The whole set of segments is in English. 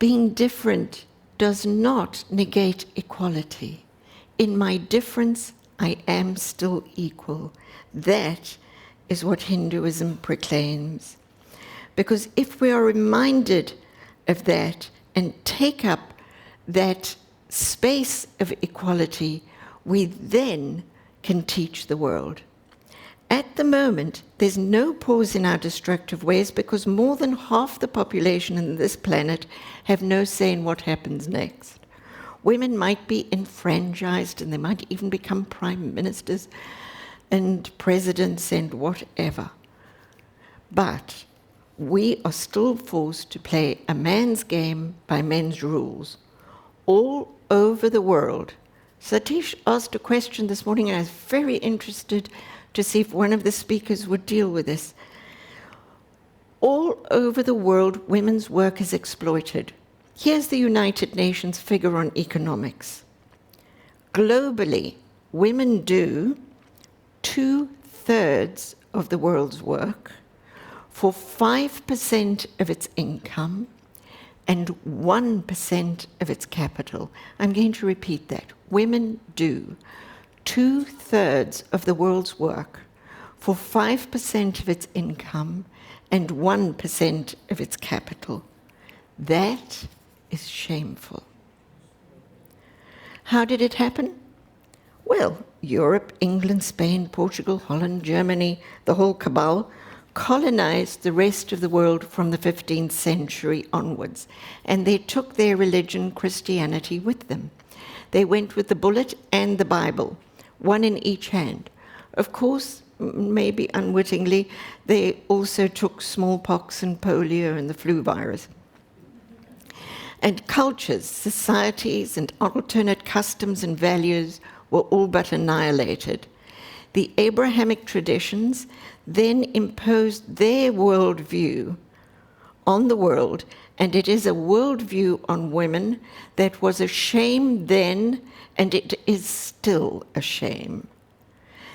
being different does not negate equality. In my difference, I am still equal. That is what Hinduism proclaims. Because if we are reminded of that and take up that space of equality, we then can teach the world. At the moment, there's no pause in our destructive ways because more than half the population on this planet have no say in what happens next. Women might be enfranchised and they might even become prime ministers and presidents and whatever. But we are still forced to play a man's game by men's rules all over the world. Satish asked a question this morning and I was very interested to see if one of the speakers would deal with this. All over the world, women's work is exploited. Here's the United Nations figure on economics. Globally, women do 2/3 of the world's work for 5% of its income and 1% of its capital. I'm going to repeat that. Women do 2/3 of the world's work for 5% of its income and 1% of its capital. That is shameful. How did it happen? Well, Europe, England, Spain, Portugal, Holland, Germany, the whole cabal, colonized the rest of the world from the 15th century onwards, and they took their religion, Christianity, with them. They went with the bullet and the Bible, one in each hand. Of course, maybe unwittingly, they also took smallpox and polio and the flu virus. And cultures, societies, and alternate customs and values were all but annihilated. The Abrahamic traditions then imposed their worldview on the world, and it is a worldview on women that was a shame then, and it is still a shame.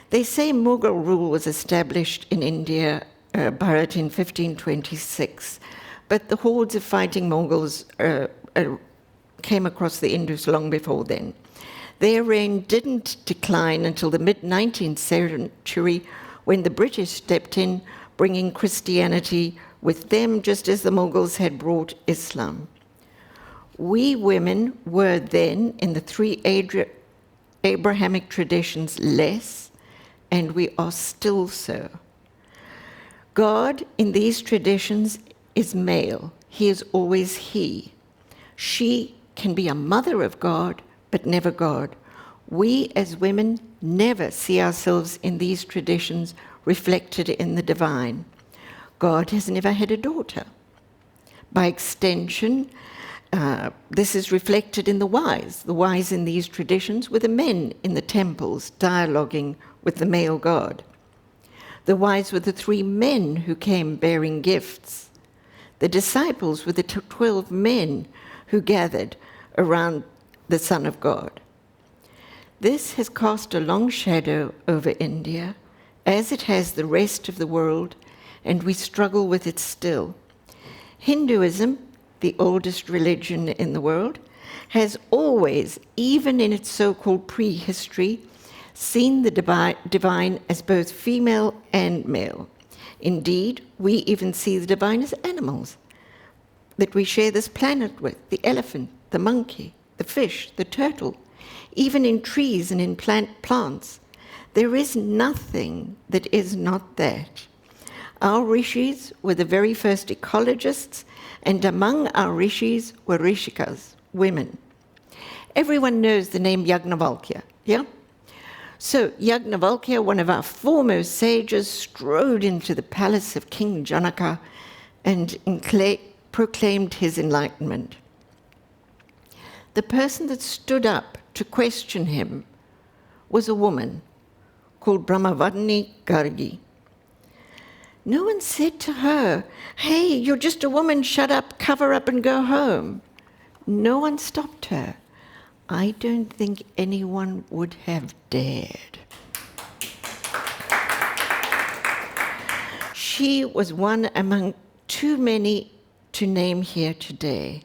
They say Mughal rule was established in India, Bharat, in 1526, but the hordes of fighting Mongols came across the Indus long before then. Their reign didn't decline until the mid-19th century when the British stepped in, bringing Christianity with them just as the Mughals had brought Islam. We women were then, in the three Abrahamic traditions, less, and we are still so. God in these traditions is male. He is always he. She can be a mother of God, but never God. We as women never see ourselves in these traditions reflected in the divine. God has never had a daughter. By extension, this is reflected in the wise. The wise in these traditions were the men in the temples dialoguing with the male god. The wise were the 3 men who came bearing gifts. The disciples were the 12 men who gathered around the Son of God. This has cast a long shadow over India, as it has the rest of the world, and we struggle with it still. Hinduism, the oldest religion in the world, has always, even in its so-called prehistory, seen the divine as both female and male. Indeed, we even see the divine as animals that we share this planet with, the elephant, the monkey, the fish, the turtle, even in trees and in plants. There is nothing that is not that. Our rishis were the very first ecologists, and among our rishis were rishikas, women. Everyone knows the name Yajnavalkya, yeah? So Yajnavalkya, one of our foremost sages, strode into the palace of King Janaka and proclaimed his enlightenment. The person that stood up to question him was a woman called Brahmavadini Gargi. No one said to her, "Hey, you're just a woman, shut up, cover up and go home." No one stopped her. I don't think anyone would have dared. She was one among too many to name here today.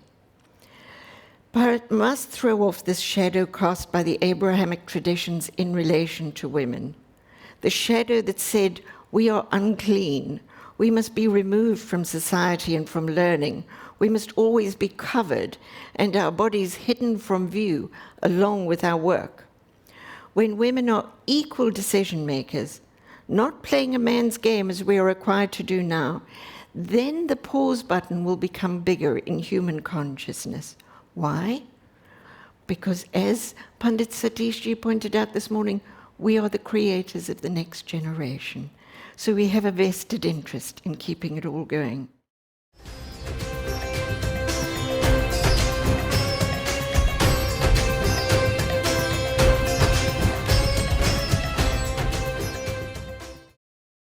Bharat must throw off this shadow cast by the Abrahamic traditions in relation to women. The shadow that said, we are unclean, we must be removed from society and from learning, we must always be covered and our bodies hidden from view along with our work. When women are equal decision makers, not playing a man's game as we are required to do now, then the pause button will become bigger in human consciousness. Why? Because as Pandit Satishji pointed out this morning, we are the creators of the next generation. So we have a vested interest in keeping it all going.